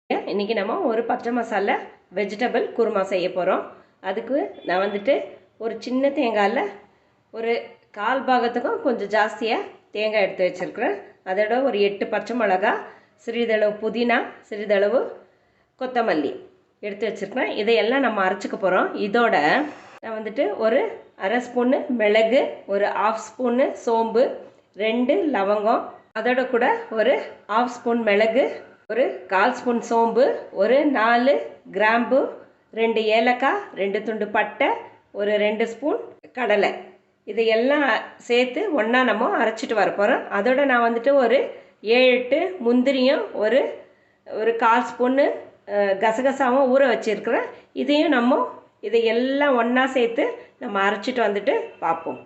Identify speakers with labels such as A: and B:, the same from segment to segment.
A: இன்றைக்கி நம்ம ஒரு பச்சை மசாலா வெஜிடபிள் குருமா செய்ய போகிறோம். அதுக்கு நான் வந்துட்டு ஒரு சின்ன தேங்காயில் ஒரு கால் பாகத்துக்கும் கொஞ்சம் ஜாஸ்தியாக தேங்காய் எடுத்து வச்சுருக்கிறேன். அதோட ஒரு 8 பச்சை மிளகா, சிறிதளவு புதினா, சிறிதளவு கொத்தமல்லி எடுத்து வச்சுருக்கிறேன். இதையெல்லாம் நம்ம அரைச்சிக்க போகிறோம். இதோட நான் வந்துட்டு ஒரு அரை ஸ்பூன்னு மிளகு, ஒரு 1/2 ஸ்பூன்னு சோம்பு, 2 லவங்கம், அதோட கூட ஒரு 1/2 ஸ்பூன் மிளகு, ஒரு 1/4 ஸ்பூன் சோம்பு, ஒரு 4 கிராம்பு, 2 ஏலக்காய், 2 துண்டு பட்டை, ஒரு 2 ஸ்பூன் கடலை, இதையெல்லாம் சேர்த்து ஒன்றா நம்ம அரைச்சிட்டு வர போகிறோம். அதோட நான் வந்துட்டு ஒரு 7-8 முந்திரியும் ஒரு 1/4 ஸ்பூன்னு கசகசாவும் ஊற வச்சுருக்கிறேன். இதையும் இதையெல்லாம் ஒன்றா சேர்த்து நம்ம அரைச்சிட்டு வந்துட்டு பார்ப்போம்.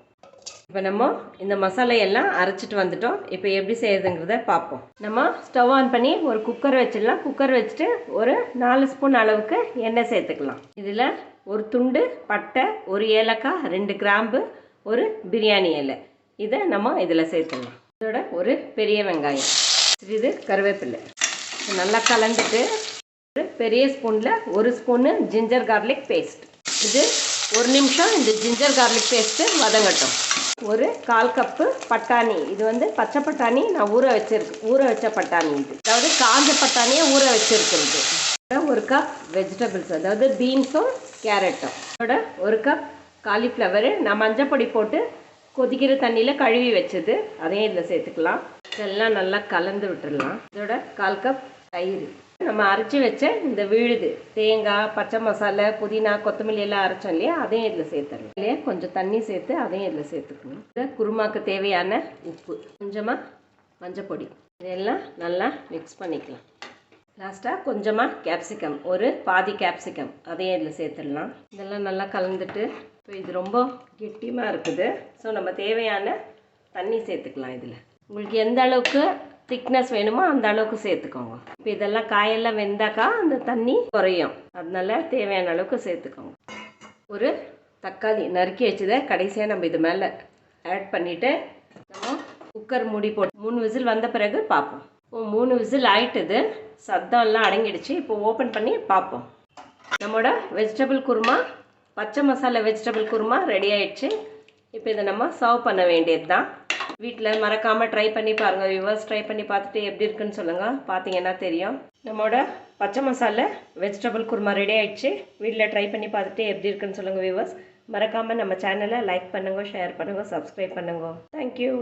A: இப்போ நம்ம இந்த மசாலையெல்லாம் அரைச்சிட்டு வந்துட்டோம். இப்போ எப்படி செய்யறதுங்கிறத பார்ப்போம். நம்ம ஸ்டவ் ஆன் பண்ணி ஒரு குக்கர் வச்சிடலாம். குக்கர் வச்சுட்டு ஒரு 4 ஸ்பூன் அளவுக்கு எண்ணெய் சேர்த்துக்கலாம். இதில் ஒரு துண்டு பட்டை, ஒரு ஏலக்காய், 2 கிராம்பு, ஒரு பிரியாணி இலை, இதை நம்ம இதில் சேர்த்துக்கலாம். இதோட ஒரு பெரிய வெங்காயம், இது கருவேப்பிலை நல்லா கலந்துட்டு ஒரு பெரிய ஸ்பூனில் 1 ஸ்பூன்னு ஜிஞ்சர் கார்லிக் பேஸ்ட். இது 1 நிமிஷம் இந்த ஜிஞ்சர் கார்லிக் பேஸ்ட்டு வதங்கட்டும். ஒரு 1/4 கப்பு பட்டாணி, இது வந்து பச்சை பட்டாணி நான் ஊற வச்ச பட்டாணி, இது அதாவது காஞ்ச பட்டாணியை ஊற வச்சுருக்கிறது. 1 கப் வெஜிடபிள்ஸ், அதாவது பீன்ஸும் கேரட்டும், அதோட 1 கப் காலிஃப்ளவரு நான் மஞ்சப்பொடி போட்டு கொதிக்கிற தண்ணியில் கழுவி வச்சது, அதையும் இதில் சேர்த்துக்கலாம். இதெல்லாம் நல்லா கலந்து விட்டுடலாம். இதோட 1/4 கப் தயிர், நம்ம அரைச்சி வச்ச இந்த விழுது தேங்காய், பச்சை மசாலா, புதினா, கொத்தமல்லி எல்லாம் அரைச்சோம் இல்லையா, அதையும் இதில் சேர்த்துடலாம். இல்லையா கொஞ்சம் தண்ணி சேர்த்து அதையும் இதில் சேர்த்துக்கணும். இதில் குருமாக்கு தேவையான உப்பு, கொஞ்சமாக மஞ்சப்பொடி, இதெல்லாம் நல்லா மிக்ஸ் பண்ணிக்கலாம். லாஸ்ட்டாக கொஞ்சமாக கேப்சிகம், ஒரு பாதி கேப்சிகம், அதையும் இதில் சேர்த்துடலாம். இதெல்லாம் நல்லா கலந்துட்டு இப்போ இது ரொம்ப கெட்டியமாக இருக்குது. ஸோ நம்ம தேவையான தண்ணி சேர்த்துக்கலாம். இதில் உங்களுக்கு எந்த அளவுக்கு திக்னஸ் வேணுமோ அந்த அளவுக்கு சேர்த்துக்கோங்க. இப்போ இதெல்லாம் காயெல்லாம் வெந்தாக்கா அந்த தண்ணி குறையும், அதனால தேவையான அளவுக்கு சேர்த்துக்கோங்க. ஒரு தக்காளி நறுக்கி வச்சதை கடைசியாக நம்ம இது மேலே ஆட் பண்ணிவிட்டு நம்ம குக்கர் மூடி போட்டு 3 விசில் வந்த பிறகு பார்ப்போம். இப்போ 3 விசில் ஆயிட்டுது, சத்தம்லாம் அடங்கிடுச்சு. இப்போ ஓப்பன் பண்ணி பார்ப்போம். நம்மளோட வெஜிடபிள் குருமா, பச்சை மசாலா வெஜிடபிள் குருமா ரெடி ஆயிடுச்சு. இப்போ இதை நம்ம சர்வ் பண்ண வேண்டியது தான். வீட்டில் மறக்காமல் ட்ரை பண்ணி பாருங்கள் வியூவர்ஸ். ட்ரை பண்ணி பார்த்துட்டு எப்படி இருக்குன்னு சொல்லுங்கள். பார்த்தீங்கன்னா தெரியும். நம்மளோட பச்சை மசாலா வெஜிடபிள் குருமா ரெடி ஆயிடுச்சு. வீட்டில் ட்ரை பண்ணி பார்த்துட்டு எப்படி இருக்குன்னு சொல்லுங்கள் வியூவர்ஸ். மறக்காமல் நம்ம சேனலை லைக் பண்ணுங்கள், ஷேர் பண்ணுங்கள், சப்ஸ்கிரைப் பண்ணுங்க. தேங்க்யூ.